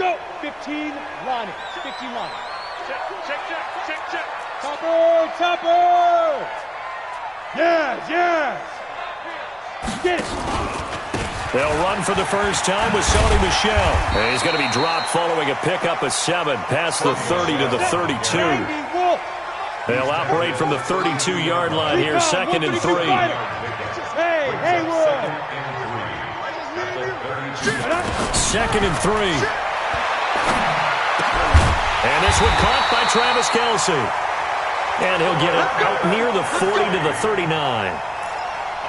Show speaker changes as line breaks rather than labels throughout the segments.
Go. 15 lining. 15 lining. Check. Topper. Yes. Get it.
They'll run for the first time with Sony Michel. And he's going to be dropped following a pickup of 7 past the 30 to the 32. They'll operate from the 32-yard line here, 2nd and 3.
Hey, Wood.
2nd and 3. And this one caught by Travis Kelce. And he'll get it out near the 40 to the 39.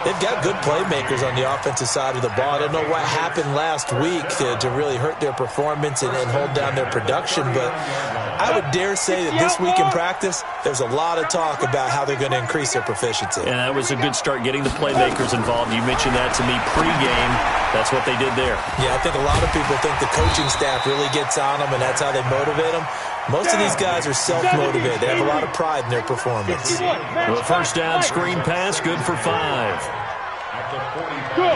They've got good playmakers on the offensive side of the ball. I don't know what happened last week to really hurt their performance and hold down their production, but I would dare say that this week in practice, there's a lot of talk about how they're going to increase their proficiency.
And that was a good start, getting the playmakers involved. You mentioned that to me pregame. That's what they did there.
Yeah, I think a lot of people think the coaching staff really gets on them, and that's how they motivate them. Most of these guys are self-motivated. They have a lot of pride in their performance.
The first down screen pass, good for 5.
Go.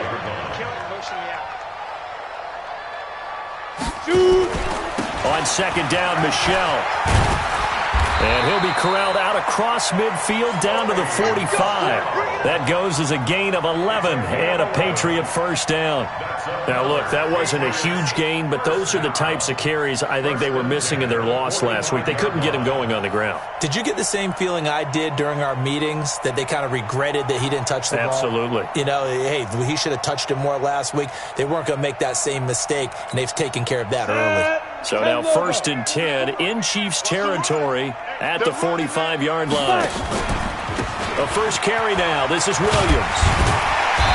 Shoot.
On 2nd down, Michel. And he'll be corralled out across midfield down to the 45. That goes as a gain of 11 and a Patriot first down. Now, look, that wasn't a huge gain, but those are the types of carries I think they were missing in their loss last week. They couldn't get him going on the ground.
Did you get the same feeling I did during our meetings, that they kind of regretted that he didn't touch the ball?
Absolutely.
You know, hey, he should have touched it more last week. They weren't going to make that same mistake, and they've taken care of that early.
So now 1st and 10 in Chiefs territory at the 45-yard line. The first carry now. This is Williams.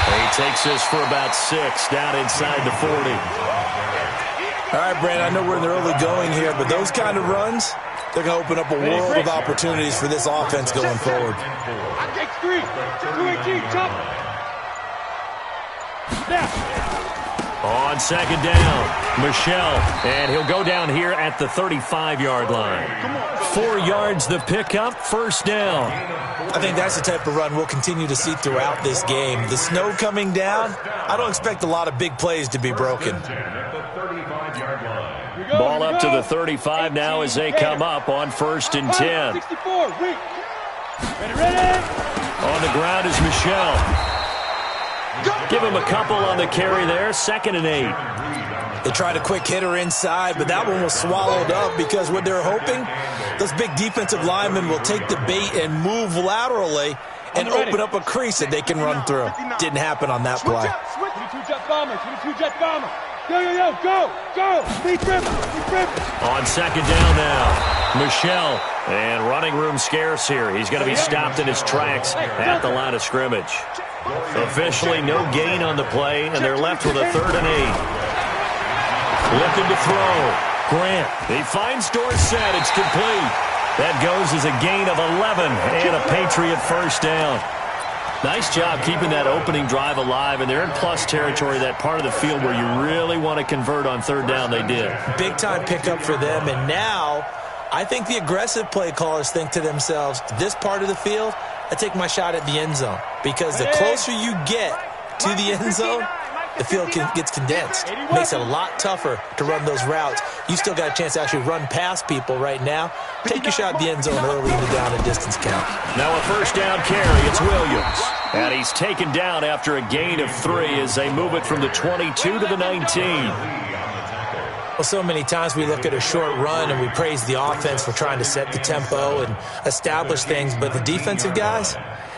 He takes this for about 6 down inside the 40.
All right, Brandon, I know we're in the early going here, but those kind of runs, they're going to open up a world of opportunities for this offense going forward.
I take 3. 218, chop.
On 2nd down, Michel, and he'll go down here at the 35-yard line. 4 yards the pickup, first down.
I think that's the type of run we'll continue to see throughout this game. The snow coming down, I don't expect a lot of big plays to be broken.
Ball up to the 35 now as they come up on 1st and 10. On the ground is Michel. Give him a couple on the carry there, 2nd and 8.
They tried a quick hitter inside, but that one was swallowed up because what they're hoping, those big defensive linemen will take the bait and move laterally and open up a crease that they can run through. Didn't happen on that play.
22 jet bomber, 22 jet bomber. Go. Lead rip.
On 2nd down now, Michel. And running room scarce here. He's going to be stopped in his tracks at the line of scrimmage. Officially no gain on the play, and they're left with a 3rd and 8. Looking to throw. Grant. He finds Dorsett. It's complete. That goes as a gain of 11 and a Patriot first down. Nice job keeping that opening drive alive, and they're in plus territory, that part of the field where you really want to convert on 3rd down. They did. Big-time
pickup for them, and now I think the aggressive play callers think to themselves, this part of the field, I take my shot at the end zone, because the closer you get to the end zone, the field gets condensed. Makes it a lot tougher to run those routes. You still got a chance to actually run past people right now. Take your shot at the end zone early in the down and distance count.
Now a first down carry. It's Williams. And he's taken down after a gain of 3 as they move it from the 22 to the 19.
Well, so many times we look at a short run and we praise the offense for trying to set the tempo and establish things, but the defensive guys,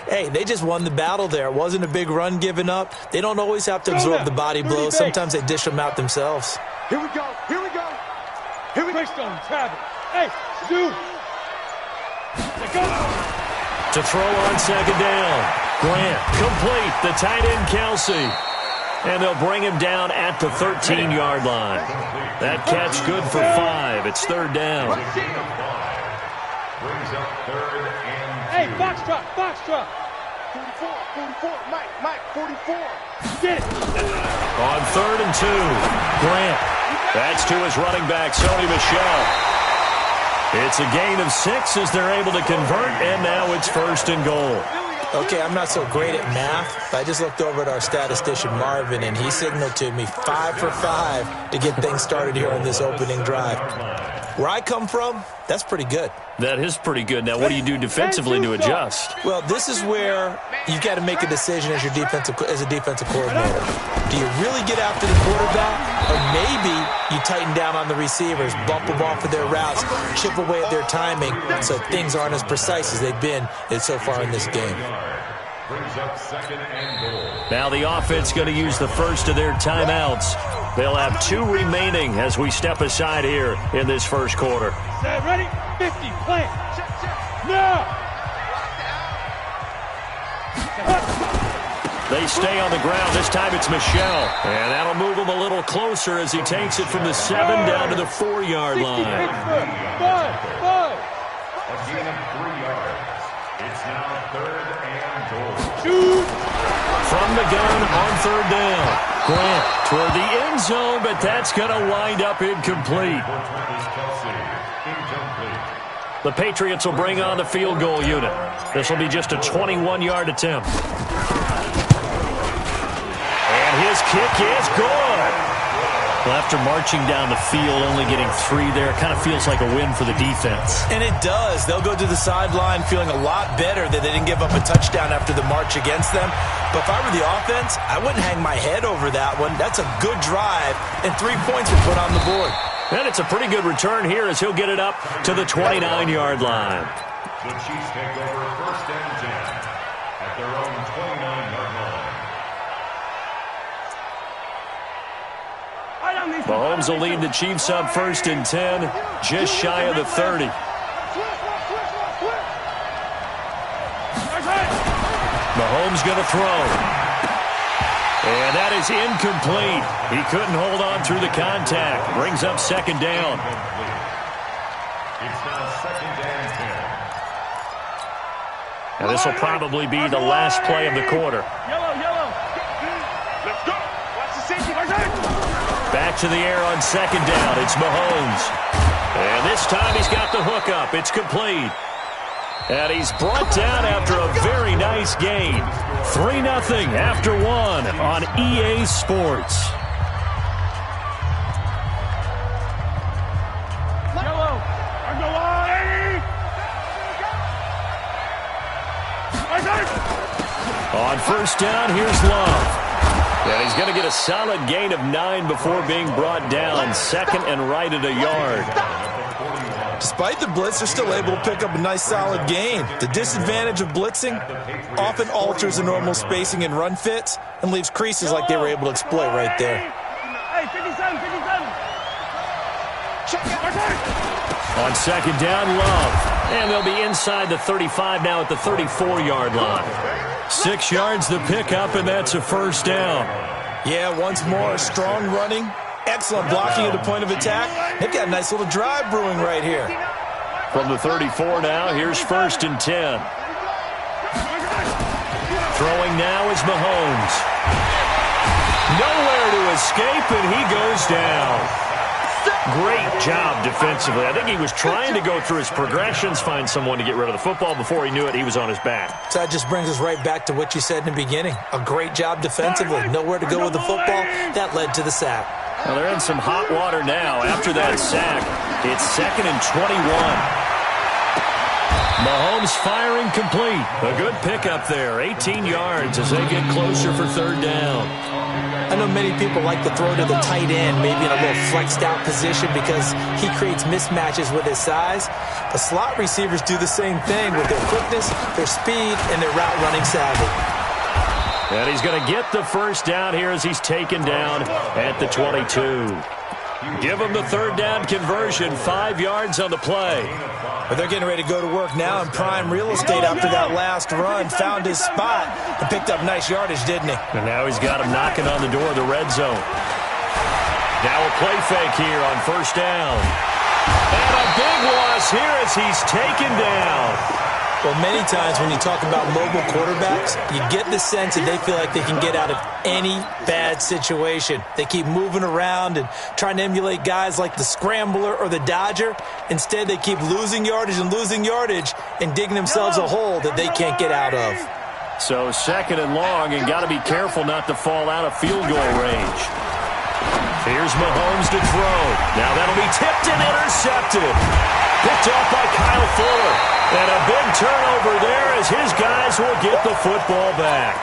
hey, they just won the battle there. It wasn't a big run given up. They don't always have to absorb the body blows. Sometimes they dish them out themselves.
Here we go. Hey, Stu.
To throw on 2nd down. Grant, complete. The tight end, Kelce. And they'll bring him down at the 13-yard line. That catch good for 5. It's 3rd down.
Hey, box truck. 44, Mike, 44. Get it.
On 3rd and 2, Grant. That's to his running back, Sony Michel. It's a gain of 6 as they're able to convert, and now it's 1st and goal.
Okay, I'm not so great at math, I just looked over at our statistician, Marvin, and he signaled to me 5 for 5 to get things started here on this opening drive. Where I come from, that's pretty good.
That is pretty good. Now, what do you do defensively to adjust?
Well, this is where you've got to make a decision as a defensive coordinator. Do you really get after the quarterback, or maybe you tighten down on the receivers, bump them off of their routes, chip away at their timing so things aren't as precise as they've been so far in this game?
Now the offense going to use the first of their timeouts. They'll have 2 remaining as we step aside here in this first quarter.
Ready? 50, plant. Now!
They stay on the ground. This time it's Michel. And that'll move him a little closer as he takes it from the 7 down to the 4-yard line.
5.
A gain of 3 yards. It's now 3rd and goal.
Shoot!
From the gun on 3rd down. Grant toward the end zone, but that's going to wind up incomplete. The Patriots will bring on the field goal unit. This will be just a 21-yard attempt. And his kick is good. Well, after marching down the field, only getting 3 there, it kind of feels like a win for the defense.
And it does. They'll go to the sideline feeling a lot better that they didn't give up a touchdown after the march against them. But if I were the offense, I wouldn't hang my head over that one. That's a good drive, and 3 points were put on the board.
And it's a pretty good return here as he'll get it up to the 29-yard line.
The Chiefs take over 1st and 10 at their own 29-yard line.
Mahomes will lead the Chiefs up 1st and 10, just shy of the 30. Mahomes going to throw. And that is incomplete. He couldn't hold on through the contact. Brings up 2nd down.
It's now 2nd and 10.
And this will probably be the last play of the quarter.
Yellow. Let's go. Watch the safety.
Back to the air on 2nd down. It's Mahomes. And this time he's got the hook up. It's complete. And he's brought down after a very nice game. 3-0 after 1 on EA Sports.
Yellow.
On 1st down, here's Love. And he's going to get a solid gain of 9 before being brought down. 2nd and right at a yard.
Despite the blitz, they're still able to pick up a nice solid gain. The disadvantage of blitzing often alters the normal spacing and run fits and leaves creases like they were able to exploit right there.
Hey, 57.
On 2nd down, Love. And they'll be inside the 35 now at the 34-yard line. 6 yards the pickup, and that's a 1st down.
Yeah, once more, strong running, excellent blocking at the point of attack. They've got a nice little drive brewing right here.
From the 34 now, here's 1st and 10. Throwing now is Mahomes. Nowhere to escape, and he goes down. Great job defensively. I think he was trying to go through his progressions, find someone to get rid of the football. Before he knew it, he was on his back.
So that just brings us right back to what you said in the beginning. A great job defensively. Nowhere to go with the football. That led to the sack.
Well, they're in some hot water now after that sack. It's 2nd and 21. Mahomes firing complete. A good pickup there. 18 yards as they get closer for 3rd down.
I know many people like to throw to the tight end, maybe in a little flexed out position because he creates mismatches with his size. The slot receivers do the same thing with their quickness, their speed, and their route running savvy.
And he's going to get the 1st down here as he's taken down at the 22. Give him the 3rd down conversion, 5 yards on the play.
But they're getting ready to go to work now in prime real estate after that last run. Found his spot and picked up nice yardage, didn't he?
And now he's got him knocking on the door of the red zone. Now a play fake here on 1st down. And a big loss here as he's taken down.
Well, many times when you talk about mobile quarterbacks, you get the sense that they feel like they can get out of any bad situation. They keep moving around and trying to emulate guys like the Scrambler or the Dodger. Instead, they keep losing yardage and digging themselves a hole that they can't get out of.
So second and long, and got to be careful not to fall out of field goal range. Here's Mahomes to throw. Now that'll be tipped and intercepted. Picked off by Kyle Fuller. And a big turnover there as his guys will get the football back.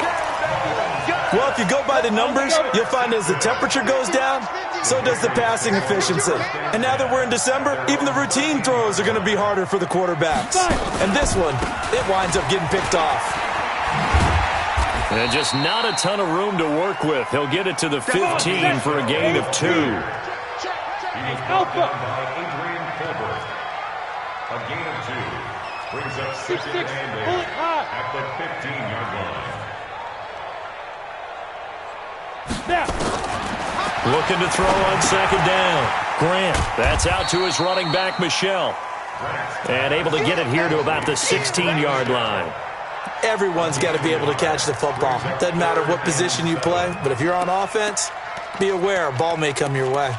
Well, if you go by the numbers, you'll find as the temperature goes down, so does the passing efficiency. And now that we're in December, even the routine throws are going to be harder for the quarterbacks. And this one, it winds up getting picked off.
And just not a ton of room to work with. He'll get it to the 15 for a gain of 2.
Alpha. A gain of 2. Brings up second and 8 at the 15-yard line.
Looking to throw on second down. Grant, that's out to his running back, Michel. And able to get it here to about the 16-yard line.
Everyone's got to be able to catch the football. Doesn't matter what position you play, but if you're on offense, be aware a ball may come your way.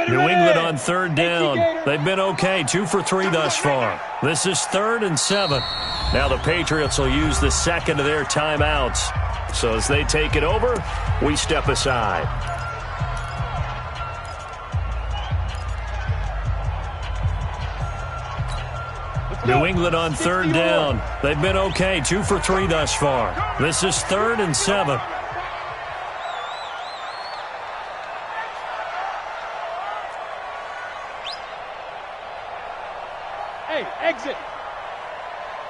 New England on third down. They've been okay, 2 for 3 thus far. This is 3rd and 7. Now the Patriots will use the second of their timeouts. So as they take it over, we step aside. New England on third down. They've been okay, 2 for 3 thus far. This is 3rd and 7.
Hey, exit.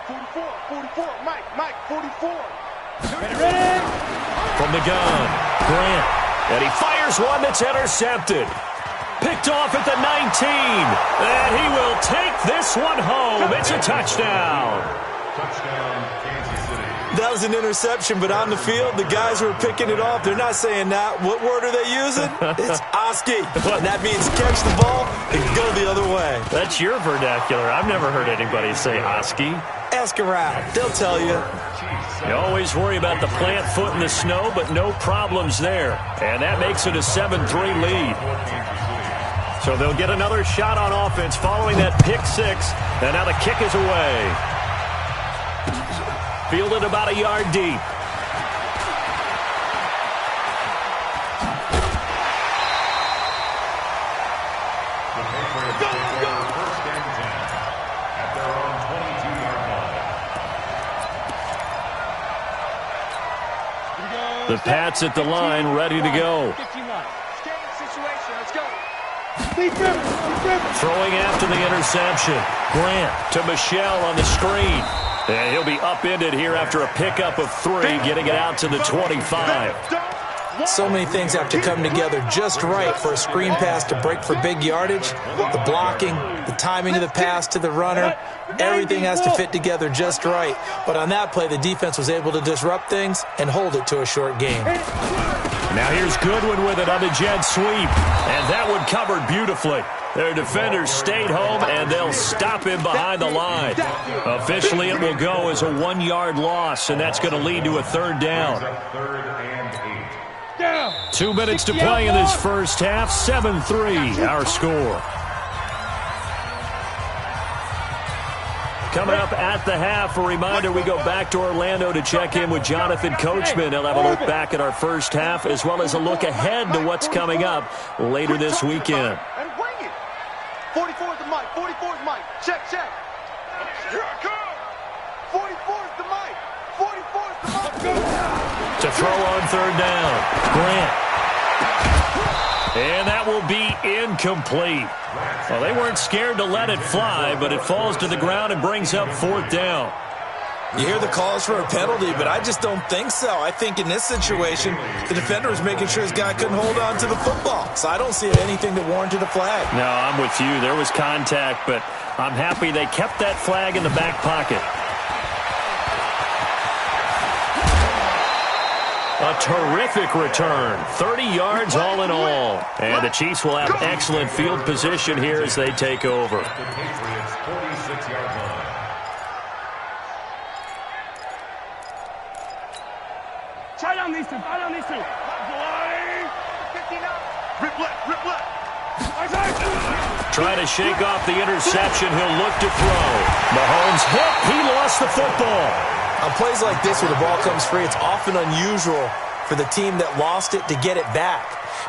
44, Mike, 44. Ready?
From the gun, Grant. And he fires one that's intercepted. Picked off at the 19. And he will take this one home. It's a touchdown.
Touchdown, Kansas City.
That was an interception, but on the field, the guys who are picking it off, they're not saying that. What word are they using? It's Oski. And that means catch the ball and go the other way.
That's your vernacular. I've never heard anybody say Oski.
Ask around. They'll tell you.
You always worry about the plant foot in the snow, but no problems there. And that makes it a 7-3 lead. So they'll get another shot on offense following that pick six. And now the kick is away. Fielded about a yard deep.
The Patriots take over first and 10 at their own 22-yard line.
The Pats at the line, ready to go. Throwing after the interception. Grant to Michel on the screen. And he'll be upended here after a pickup of 3, getting it out to the 25.
So many things have to come together just right for a screen pass to break for big yardage. The blocking, the timing of the pass to the runner, everything has to fit together just right. But on that play, the defense was able to disrupt things and hold it to a short game.
Now here's Goodwin with it on the jet sweep. And that one covered beautifully. Their defenders stayed home, and they'll stop him behind the line. Officially, it will go as a 1-yard loss, and that's going to lead to a 3rd down.
3rd and 8.
2 minutes to play in this first half. 7-3, our score. Coming up at the half, a reminder, we go back to Orlando to check in with Jonathan Coachman. He'll have a look back at our first half, as well as a look ahead to what's coming up later this weekend.
44 is the mic. 44 is Mike. Check. Here I come. 44 is the mic. 44 is the mic.
To throw on 3rd down, Grant. And that will be incomplete. Well, they weren't scared to let it fly, but it falls to the ground and brings up 4th down.
You hear the calls for a penalty, but I just don't think so. I think in this situation, the defender was making sure his guy couldn't hold on to the football. So I don't see anything that warranted a flag.
No, I'm with you. There was contact, but I'm happy they kept that flag in the back pocket. A terrific return. 30 yards all in all. And the Chiefs will have excellent field position here as they take over.
The Patriots' 46-yard line.
Try down these two. Rip left.
Trying to shake off the interception. He'll look to throw. Mahomes hit. He lost the football.
On plays like this where the ball comes free, it's often unusual for the team that lost it to get it back.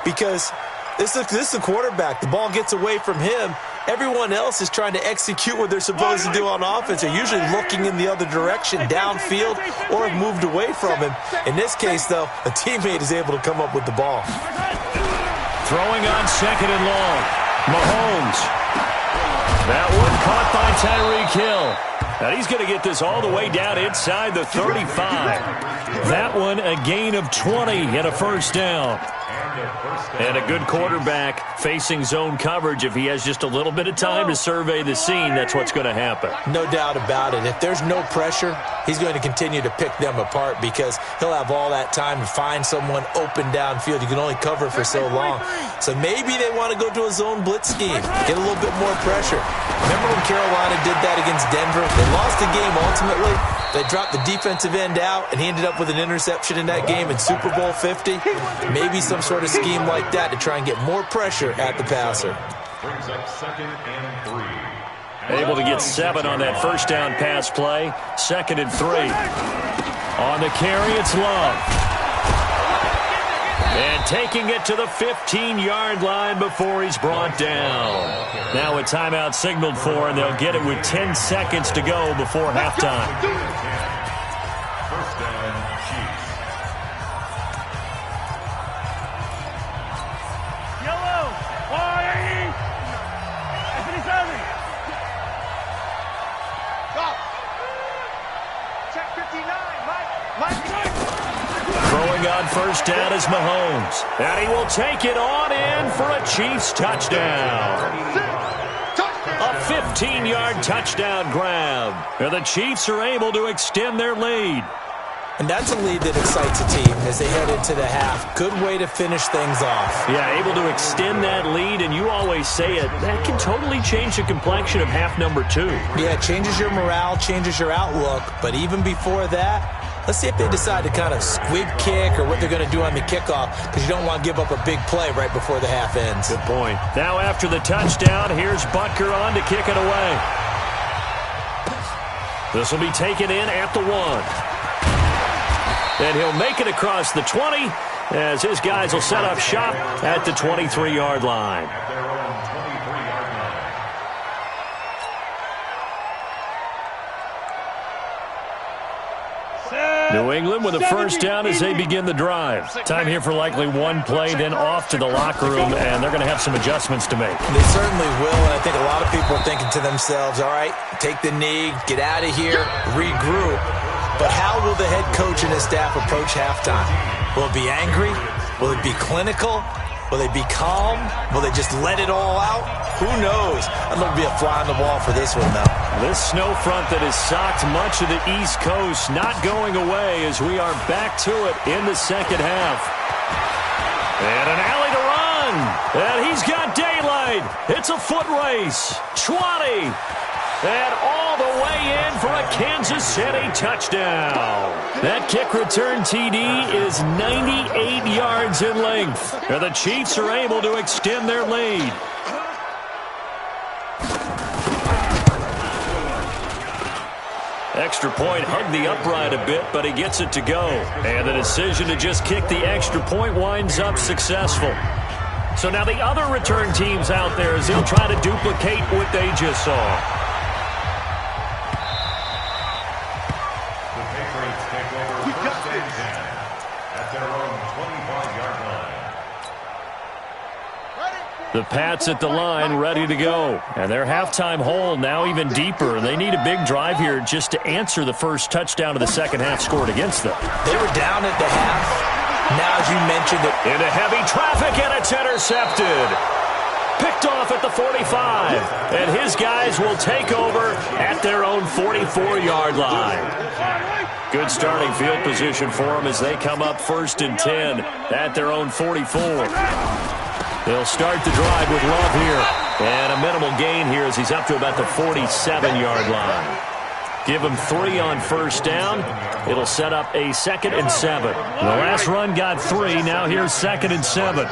Because this is a quarterback. The ball gets away from him. Everyone else is trying to execute what they're supposed to do on offense. They're usually looking in the other direction, downfield, or have moved away from him. In this case, though, a teammate is able to come up with the ball.
Throwing on 2nd and long. Mahomes. That one caught by Tyreek Hill. Now he's going to get this all the way down inside the 35. That one a gain of 20 and a 1st down. And a good quarterback facing zone coverage. If he has just a little bit of time to survey the scene, that's what's going to happen.
No doubt about it. If there's no pressure, he's going to continue to pick them apart because he'll have all that time to find someone open downfield. You can only cover for so long. So maybe they want to go to a zone blitz scheme, get a little bit more pressure. Remember when Carolina did that against Denver? They lost the game ultimately. They dropped the defensive end out, and he ended up with an interception in that game in Super Bowl 50. Maybe some sort of scheme like that to try and get more pressure at the passer.
Brings up 2nd and 3.
Able to get 7 on that 1st down pass play. 2nd and 3. On the carry, it's Love. And taking it to the 15-yard line before he's brought down. Now a timeout signaled for, and they'll get it with 10 seconds to go before halftime.
1st down, Chiefs.
Yellow. Stop. Check 59. Mike.
Throwing on 1st down is Mahomes. And he will take it on in for a Chiefs touchdown. A 15-yard touchdown grab. And the Chiefs are able to extend their lead.
And that's a lead that excites a team as they head into the half. Good way to finish things off.
Yeah, able to extend that lead, and you always say it, that can totally change the complexion of half number 2.
Yeah, it changes your morale, changes your outlook. But even before that, let's see if they decide to kind of squib kick or what they're going to do on the kickoff, because you don't want to give up a big play right before the half ends.
Good point. Now after the touchdown, here's Butker on to kick it away. This will be taken in at the 1. And he'll make it across the 20 as his guys will set up shop at the 23-yard line.
At their own 23-yard line.
New England with a 1st down as they begin the drive. Time here for likely one play, then off to the locker room, and they're going to have some adjustments to make.
They certainly will, and I think a lot of people are thinking to themselves, all right, take the knee, get out of here, regroup. But how will the head coach and his staff approach halftime? Will it be angry? Will it be clinical? Will they be calm? Will they just let it all out? Who knows? I'd love to be a fly on the wall for this one, though.
This snow front that has socked much of the East Coast not going away as we are back to it in the 2nd half. And an alley to run. And he's got daylight. It's a foot race. 20. And all the way in for a Kansas City touchdown. That kick return TD is 98 yards in length. And the Chiefs are able to extend their lead. Extra point hugged the upright a bit, but he gets it to go. And the decision to just kick the extra point winds up successful. So now the other return teams out there as they'll try to duplicate what they just saw. The Pats at the line, ready to go. And their halftime hole now even deeper. They need a big drive here just to answer the first touchdown of the second half scored against them.
They were down at the half. Now, as you mentioned it.
Into heavy traffic, and it's intercepted. Picked off at the 45. And his guys will take over at their own 44-yard line. Good starting field position for them as they come up 1st and 10 at their own 44. They'll start the drive with Love here. And a minimal gain here as he's up to about the 47-yard line. Give him 3 on 1st down. It'll set up a 2nd and 7. The last run got 3. Now here's 2nd and 7.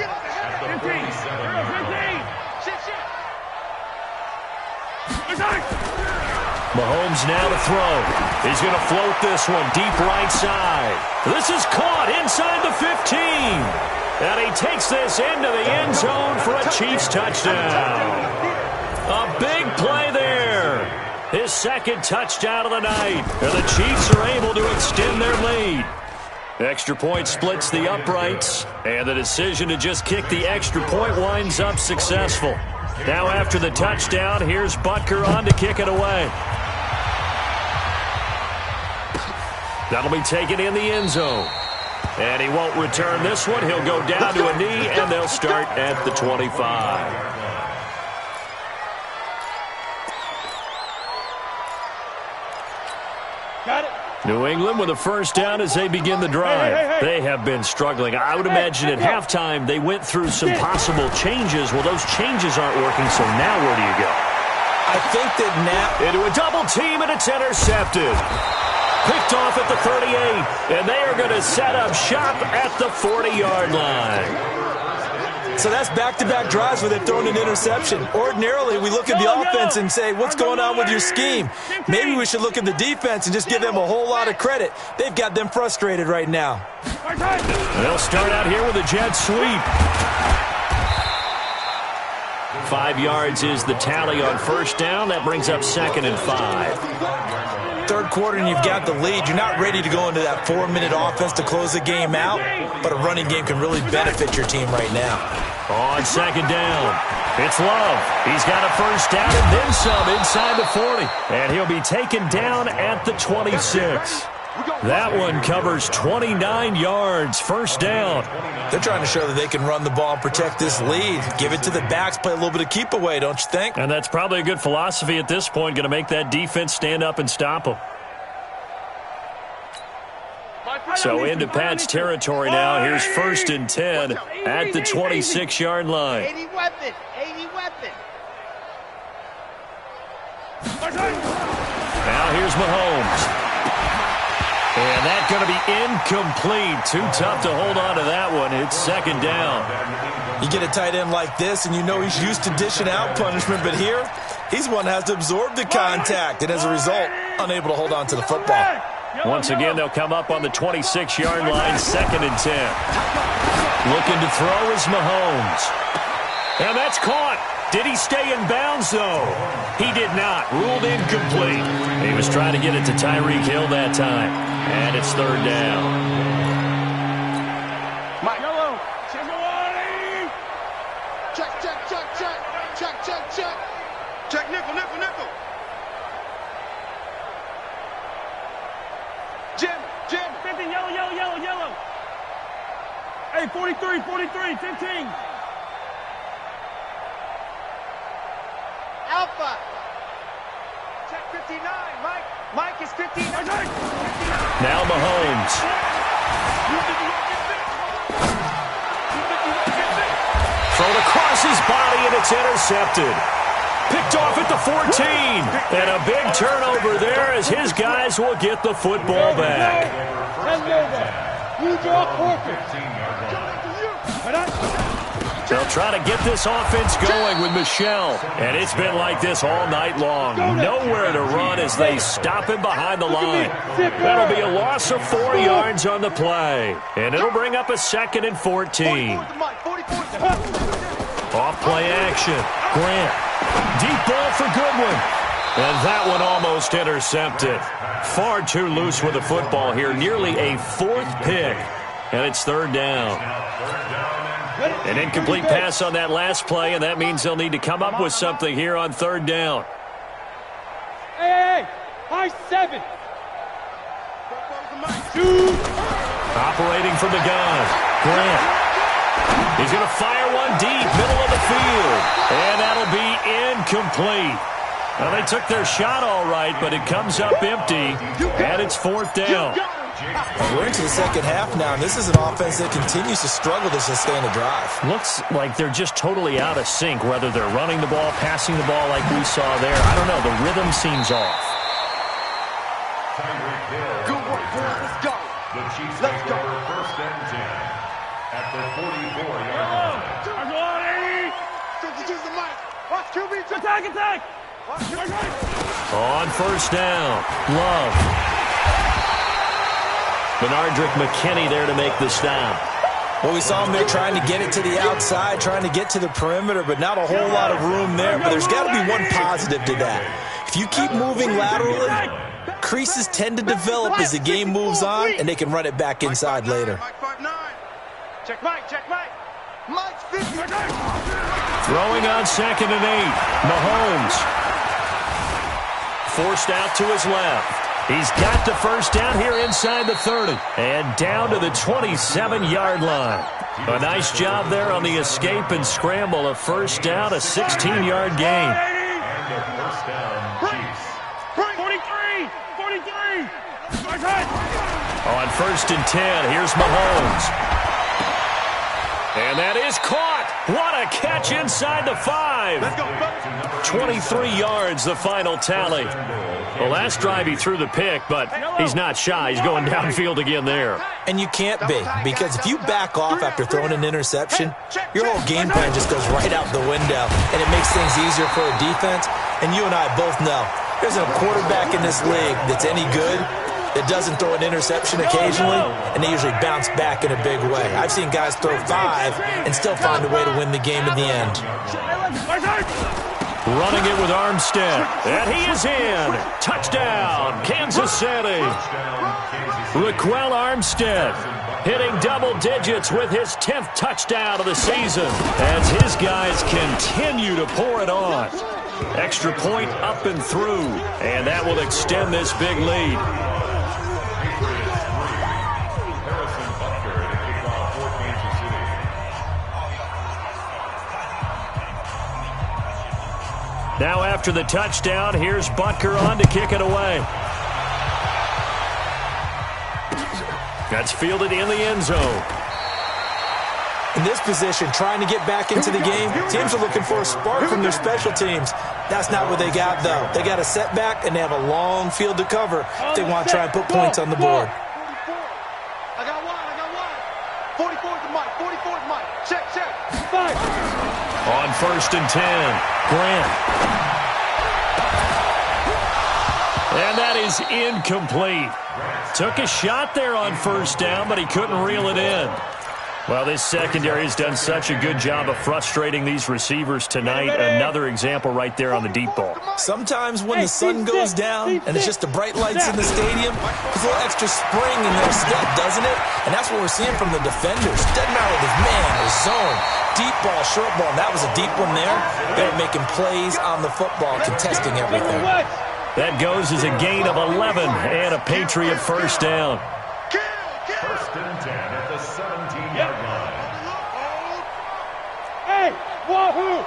Mahomes now to throw. He's going to float this one deep right side. This is caught inside the 15. And he takes this into the end zone for a Chiefs touchdown. A big play there. His 2nd touchdown of the night. And the Chiefs are able to extend their lead. Extra point splits the uprights. And the decision to just kick the extra point winds up successful. Now after the touchdown, here's Butker on to kick it away. That'll be taken in the end zone. And he won't return this one. He'll go down to a knee, and they'll start at the 25.
Got it.
New England with a 1st down as they begin the drive. They have been struggling. I would imagine at halftime they went through some possible changes. Well, those changes aren't working, so now where do you go?
I think that now.
Into a double team, and it's intercepted. Picked off at the 38, and they are going to set up shop at the 40-yard line.
So that's back-to-back drives where they've thrown an interception. Ordinarily, we look at the offense and say, what's going on with your scheme? Maybe we should look at the defense and just give them a whole lot of credit. They've got them frustrated right now.
They'll start out here with a jet sweep. 5 yards is the tally on 1st down. That brings up 2nd and 5.
3rd quarter and you've got the lead. You're not ready to go into that 4-minute offense to close the game out, but a running game can really benefit your team right now.
On 2nd down, it's Love. He's got a 1st down and then some inside the 40. And he'll be taken down at the 26. That one covers 29 yards, 1st down.
They're trying to show that they can run the ball and protect this lead. Give it to the backs, play a little bit of keep away, don't you think?
And that's probably a good philosophy at this point, going to make that defense stand up and stop them. So into Pat's territory now. Here's 1st and 10 at the 26-yard line.
80 weapon. 80 weapon.
Now here's Mahomes. And that's going to be incomplete. Too tough to hold on to that one. It's 2nd down.
You get a tight end like this, and you know he's used to dishing out punishment, but here, he's one that has to absorb the contact, and as a result, unable to hold on to the football.
Once again, they'll come up on the 26-yard line, 2nd and 10. Looking to throw is Mahomes. And that's caught. Did he stay in bounds, though? He did not. Ruled incomplete. He was trying to get it to Tyreek Hill that time. And it's 3rd down.
Mike. Yellow. Check, check, check, check. Check, check, check. Check, nickel, nickel, nickel. Jim, Jim. 50, yellow, yellow, yellow, yellow. Hey, 43, 43, 15. Alpha. Check 59, Mike. Mike is 59.
Now Mahomes. Thrown across his body, and it's intercepted. Picked off at the 14. And a big turnover there as his guys will get the football back. They'll try to get this offense going with Michel. And it's been like this all night long. Nowhere to run as they stop him behind the line. That'll be a loss of 4 yards on the play. And it'll bring up a 2nd and 14. Off play action. Grant. Deep ball for Goodwin. And that one almost intercepted. Far too loose with the football here. Nearly a 4th pick. And it's 3rd down. An incomplete pass on that last play, and that means they'll need to come up with something here on third down.
Hey, high 7.
Operating from the gun, Grant. He's going to fire one deep, middle of the field, and that'll be incomplete. Well, they took their shot all right, but it comes up empty, and it's fourth down.
We're into the second half now, and this is an offense that continues to struggle to sustain a drive.
Looks like they're just totally out of sync, whether they're running the ball, passing the ball like we saw there. I don't know. The rhythm seems off.
Good work, boys. Let's go.
The Chiefs take over first and 10 at the 44-yard line.
Use the mic. Watch QB. Attack.
On first down, Love. Benardrick McKinney there to make the stop.
Well, we saw him there trying to get it to the outside, trying to get to the perimeter, but not a whole lot of room there. But there's got to be one positive to that. If you keep moving laterally, creases tend to develop as the game moves on, and they can run it back inside later.
Check Mike. Mike's 50.
Throwing on 2nd and 8. Mahomes. Forced out to his left. He's got the first down here inside the 30. And down to the 27-yard line. A nice job there on the escape and scramble. A first down, a 16-yard gain.
And a first down, Chiefs.
43.
On 1st and 10, here's Mahomes. And that is caught. What a catch inside the 5. 23 yards, the final tally. The last drive he threw the pick, but he's not shy. He's going downfield again there.
And you can't be, because if you back off after throwing an interception, your whole game plan just goes right out the window, and it makes things easier for a defense. And you and I both know there's a quarterback in this league that's any good that doesn't throw an interception occasionally, and they usually bounce back in a big way. I've seen guys throw 5 and still find a way to win the game in the end.
Running it with Armstead, and he is in. Touchdown, Kansas City. Raquel Armstead hitting double digits with his 10th touchdown of the season as his guys continue to pour it on. Extra point up and through, and that will extend this big lead. Now after the touchdown, here's Butker on to kick it away. That's fielded in the end zone.
In this position, trying to get back into the game, teams are looking for a spark from their special teams. That's not what they got, though. They got a setback, and they have a long field to cover if they want to try and put points on the board.
I got one. 44 is the mic. 44 is the mic. Check. 5.
On 1st and 10, Grant. And that is incomplete. Took a shot there on first down, but he couldn't reel it in. Well, this secondary has done such a good job of frustrating these receivers tonight. Another example right there on the deep ball.
Sometimes when the sun goes down and it's just the bright lights in the stadium, there's a little extra spring in their step, doesn't it? And that's what we're seeing from the defenders. Doesn't matter if it's man or zone, deep ball, short ball. And that was a deep one there. They're making plays on the football, contesting everything.
That goes as a gain of 11 and a Patriot first down.
First and 10 at the 17-yard line.
Hey, wahoo!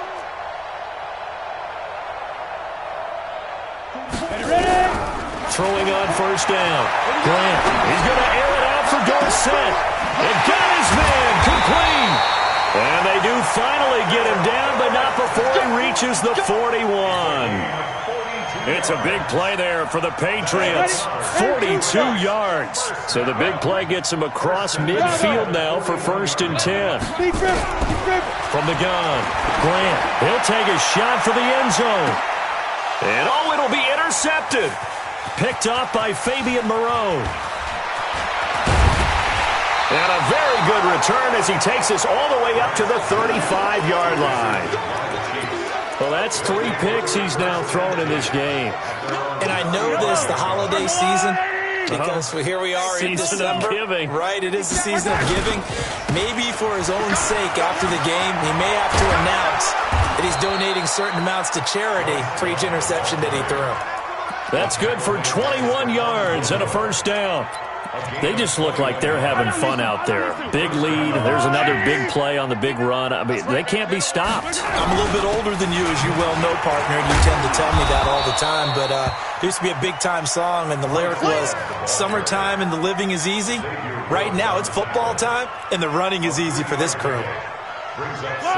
Ready?
Throwing on first down. Grant, he's going to air it out for Dorsett. And got his man complete. And they do finally get him down, but not before he reaches the 41. It's a big play there for the Patriots. 42 yards. So the big play gets him across midfield now for 1st and 10. From the gun, Grant, he'll take a shot for the end zone. And oh, it'll be intercepted. Picked off by Fabian Moreau. And a very good return as he takes us all the way up to the 35-yard line. Well, that's 3 picks he's now thrown in this game.
And I know this, the holiday season, Because here we are in December.
Giving.
Right, it is the season of giving. Maybe for his own sake after the game, he may have to announce that he's donating certain amounts to charity for each interception that he threw.
That's good for 21 yards and a first down. They just look like they're having fun out there. Big lead. There's another big play on the big run. I mean, they can't be stopped.
I'm a little bit older than you, as you well know, partner, and you tend to tell me that all the time. But there used to be a big-time song, and the lyric was, "Summertime and the living is easy." Right now, it's football time, and the running is easy for this crew.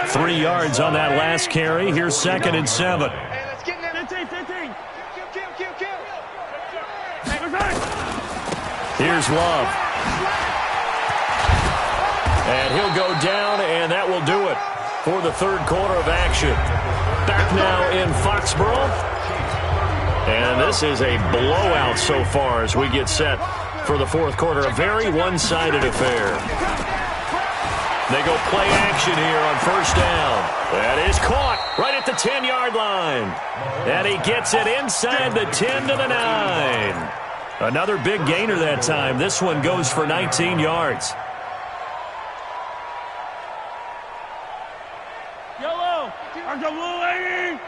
3 yards on that last carry. Here's 2nd and 7.
Hey, let's get in there. 15.
Here's Love. And he'll go down, and that will do it for the third quarter of action. Back now in Foxborough. And this is a blowout so far as we get set for the fourth quarter. A very one-sided affair. They go play action here on first down. That is caught right at the 10-yard line. And he gets it inside the 10 to the 9. Another big gainer that time. This one goes for 19 yards.
Yellow! Arch a blue lady!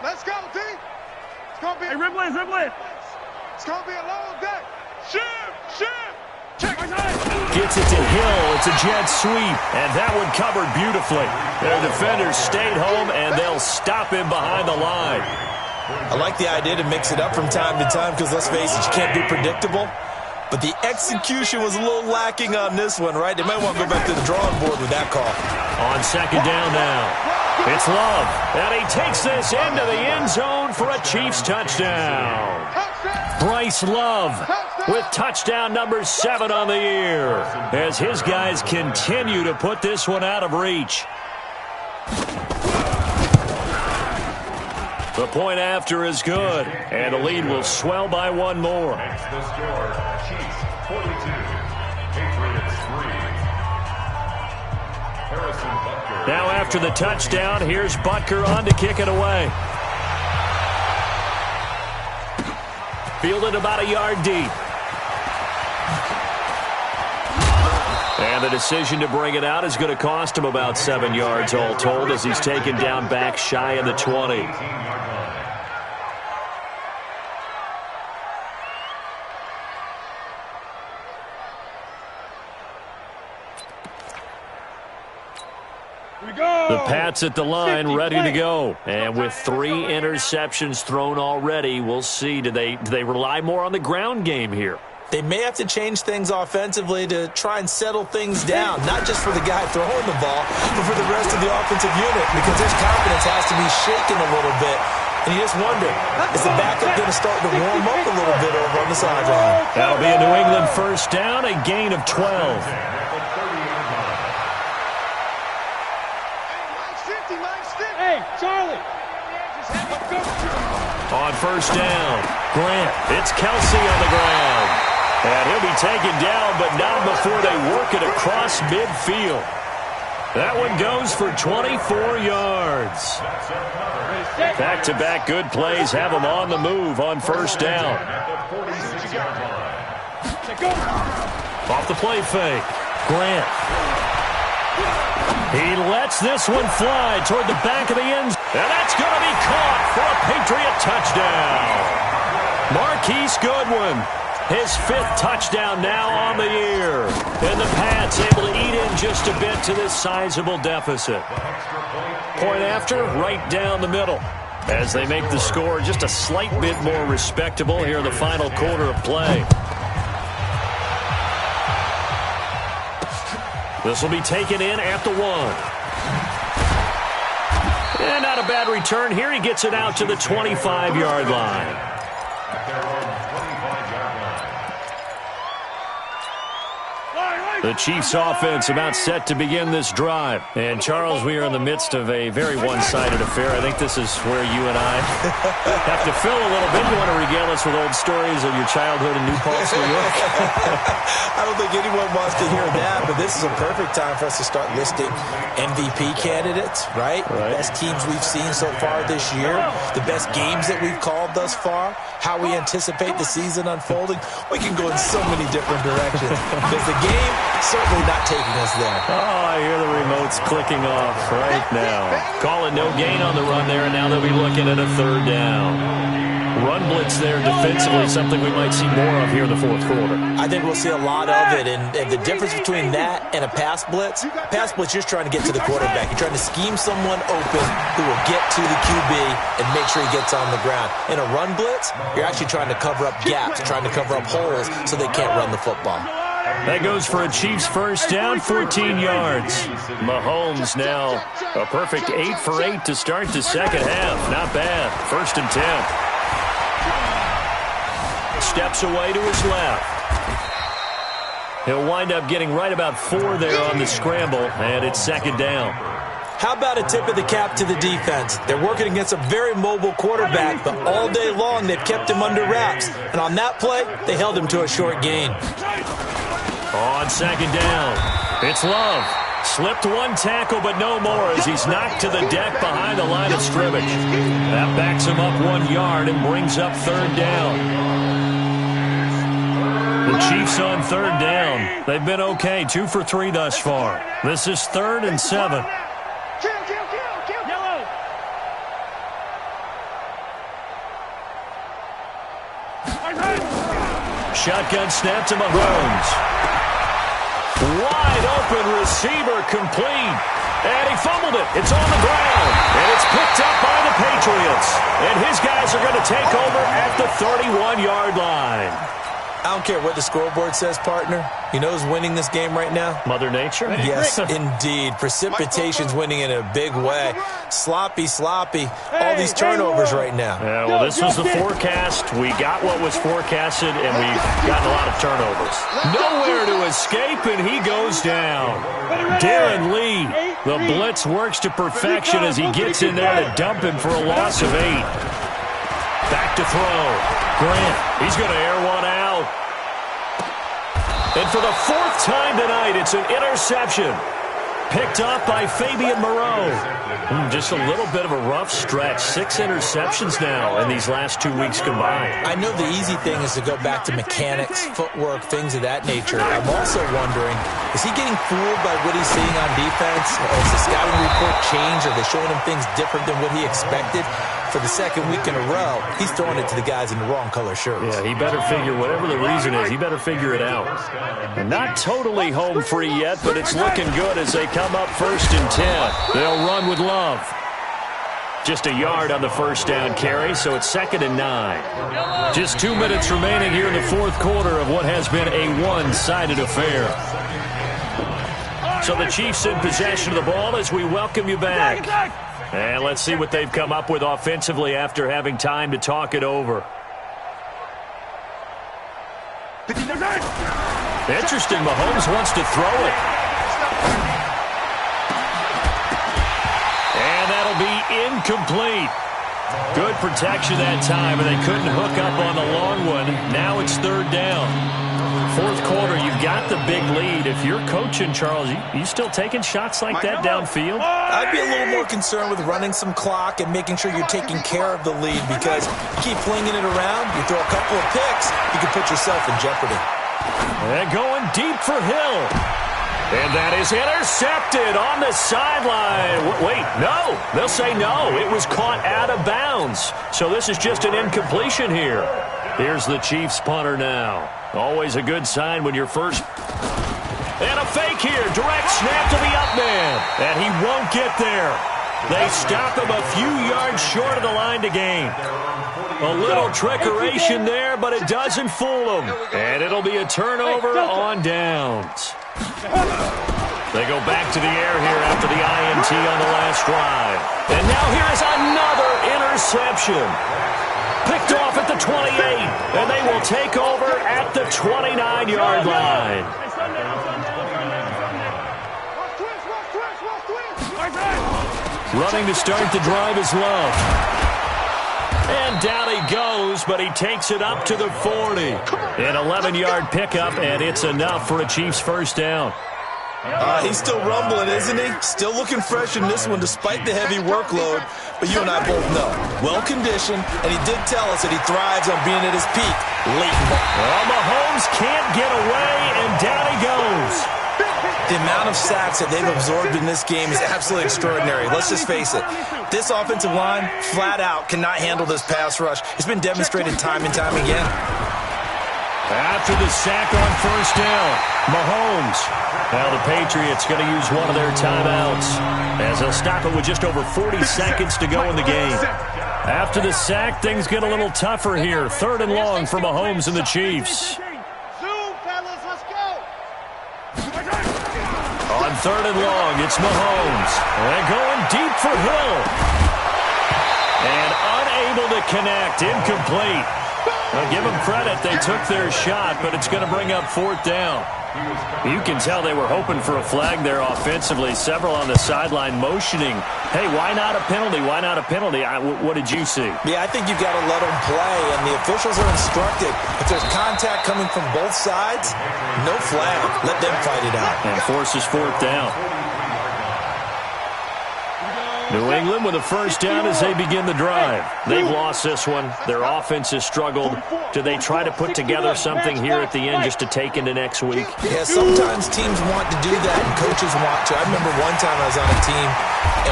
Let's go, D. It's going to be
Hey, Ripley!
It's going to be a long day. Shift! Check.
Gets it to Hill. It's a jet sweep. And that one covered beautifully. Their defenders stayed home, and they'll stop him behind the line.
I like the idea to mix it up from time to time because, let's face it, you can't be predictable. But the execution was a little lacking on this one, right? They might want to go back to the drawing board with that call.
On 2nd down now. It's Love. And he takes this into the end zone for a Chiefs touchdown. Bryce Love with touchdown number 7 on the year as his guys continue to put this one out of reach. The point after is good, and the lead will swell by one more.
Makes the score Chiefs 42, Patriots 3. Harrison Butker.
Now after the touchdown, here's Butker on to kick it away. Fielded about a yard deep. And the decision to bring it out is going to cost him about 7 yards all told as he's taken down back shy of the 20. The Pats at the line, ready to go. And with 3 interceptions thrown already, we'll see. Do they rely more on the ground game here?
They may have to change things offensively to try and settle things down, not just for the guy throwing the ball, but for the rest of the offensive unit, because his confidence has to be shaken a little bit. And you just wonder, is the backup going to start to warm up a little bit over on the sideline?
That'll be a New England first down, a gain of 12.
Hey, Charlie!
On first down, Grant. It's Kelsey on the ground. And he'll be taken down, but not before they work it across midfield. That one goes for 24 yards. Back-to-back good plays have them on the move on first down. Off the play fake. Grant. He lets this one fly toward the back of the end zone. And that's going to be caught for a Patriot touchdown. Marquise Goodwin, his 5th touchdown now on the year. And the Pats able to eat in just a bit to this sizable deficit. Point after, right down the middle. As they make the score just a slight bit more respectable here in the final quarter of play. This will be taken in at the 1. And not a bad return here. He gets it out to the 25-yard line.
Line,
The Chiefs offense about set to begin this drive. And, Charles, we are in the midst of a very one-sided affair. I think this is where you and I have to fill a little bit. You want to regale us with old stories of your childhood in New Paltz, New York?
I don't think anyone wants to hear that, but this is a perfect time for us to start listing MVP candidates, right? The best teams we've seen so far this year, the best games that we've called thus far, how we anticipate the season unfolding. We can go in so many different directions because the game certainly not taking us there.
Oh, I hear the remotes clicking off right now. Calling no gain on the run there, and now they'll be looking at a third down. Run blitz there defensively, something we might see more of here in the fourth quarter.
I think we'll see a lot of it, and the difference between that and a pass blitz, you're trying to get to the quarterback. You're trying to scheme someone open who will get to the QB and make sure he gets on the ground. In a run blitz, you're actually trying to cover up gaps, trying to cover up holes so they can't run the football.
That goes for a Chiefs first down, 14 yards. Mahomes now a perfect 8 for 8 to start the second half. Not bad. 1st and 10. Steps away to his left. He'll wind up getting right about 4 there on the scramble, and it's 2nd down.
How about a tip of the cap to the defense? They're working against a very mobile quarterback, but all day long they've kept him under wraps. And on that play, they held him to a short gain.
On 2nd down, it's Love. Slipped one tackle, but no more as he's knocked to the deck behind the line of scrimmage. That backs him up 1 yard and brings up 3rd down. The Chiefs on 3rd down. They've been okay, 2 for 3 thus far. This is 3rd and 7.
Yellow.
Shotgun snap to Mahomes. Wide open receiver complete. And he fumbled it. It's on the ground. And it's picked up by the Patriots. And his guys are going to take over at the 31-yard line.
I don't care what the scoreboard says, partner. You know who's winning this game right now?
Mother Nature?
Yes, indeed. Precipitation's winning in a big way. Sloppy. All these turnovers right now.
Yeah, well, this was the forecast. We got what was forecasted, and we've gotten a lot of turnovers. Nowhere to escape, and he goes down. Darren Lee, the blitz works to perfection as he gets in there to dump him for a loss of 8. Back to throw. Grant, he's going to air one out. And for the 4th time tonight, it's an interception. Picked up by Fabian Moreau. Just a little bit of a rough stretch. 6 interceptions now in these last 2 weeks combined.
I know the easy thing is to go back to mechanics, footwork, things of that nature. I'm also wondering, is he getting fooled by what he's seeing on defense? Has the scouting report changed? Are they showing him things different than what he expected? For the 2nd week in a row, he's throwing it to the guys in the wrong color shirts.
Yeah, he better figure, whatever the reason is, he better figure it out. Not totally home free yet, but it's looking good as they come up 1st and 10. They'll run with Love. Just a yard on the 1st down carry, so it's 2nd and 9. Just 2 minutes remaining here in the 4th quarter of what has been a one-sided affair. So the Chiefs in possession of the ball as we welcome you back. And let's see what they've come up with offensively after having time to talk it over. Interesting, Mahomes wants to throw it. And that'll be incomplete. Good protection that time, and they couldn't hook up on the long one. Now it's 3rd down. 4th quarter, you've got the big lead. If you're coaching, Charles, you still taking shots like that downfield?
I'd be a little more concerned with running some clock and making sure you're taking care of the lead, because you keep flinging it around, you throw a couple of picks, you can put yourself in jeopardy.
And going deep for Hill. And that is intercepted on the sideline. Wait, no. They'll say no. It was caught out of bounds. So this is just an incompletion here. Here's the Chiefs punter now. Always a good sign when you're first. And a fake here. Direct snap to the up man. And he won't get there. They stop him a few yards short of the line to gain. A little trickeration there, but it doesn't fool him. And it'll be a turnover on downs. They go back to the air here after the INT on the last drive. And now here is another interception. Picked off at the 28, and they will take over at the 29-yard line. Running to start the drive is Love. And down he goes, but he takes it up to the 40. An 11-yard pickup, and it's enough for a Chiefs first down.
He's still rumbling, isn't he? Still looking fresh in this one despite the heavy workload. But you and I both know, well-conditioned, and he did tell us that he thrives on being at his peak late in the ball.
Well, Mahomes can't get away, and down he goes.
The amount of sacks that they've absorbed in this game is absolutely extraordinary. Let's just face it. This offensive line, flat out, cannot handle this pass rush. It's been demonstrated time and time again.
After the sack on first down, Mahomes. Now the Patriots going to use one of their timeouts as they'll stop it with just over 40 seconds to go in the game. After the sack, things get a little tougher here. 3rd and long for Mahomes and the Chiefs.
Zoom, fellas, let's go.
On 3rd and long, it's Mahomes. They're going deep for Hill. And unable to connect, incomplete. Well, give them credit, they took their shot, but it's going to bring up 4th down. You can tell they were hoping for a flag there offensively. Several on the sideline motioning, hey, why not a penalty? Why not a penalty? What did you see?
Yeah, I think you've got to let them play, and the officials are instructed. If there's contact coming from both sides, no flag. Let them fight it out.
And forces 4th down. New England with a first down as they begin the drive. They've lost this one. Their offense has struggled. Do they try to put together something here at the end just to take into next week?
Yeah, sometimes teams want to do that and coaches want to. I remember one time I was on a team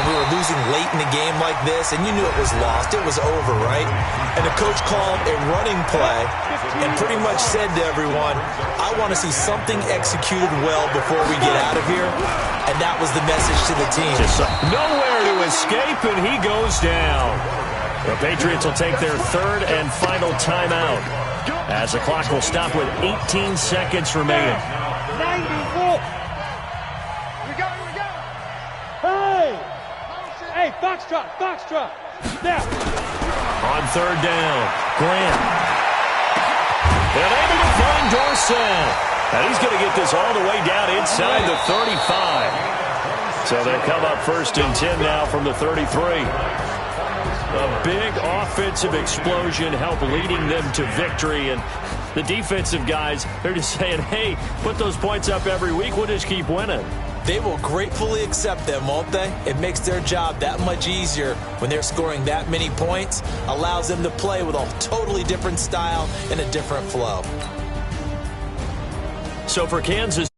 and we were losing late in the game like this, and you knew it was lost. It was over, right? And the coach called a running play and pretty much said to everyone, I want to see something executed well before we get out of here. And that was the message to the team.
Nowhere to escape, and he goes down. The Patriots will take their 3rd and final timeout as the clock will stop with 18 seconds remaining.
94.
We go.
Hey, Foxtrot. Now.
On 3rd down, Grant. And able to find Dorsett. And he's going to get this all the way down inside the 35. So they'll come up 1st and 10 now from the 33. A big offensive explosion helped leading them to victory. And the defensive guys, they're just saying, hey, put those points up every week. We'll just keep winning.
They will gratefully accept them, won't they? It makes their job that much easier when they're scoring that many points. Allows them to play with a totally different style and a different flow.
So for Kansas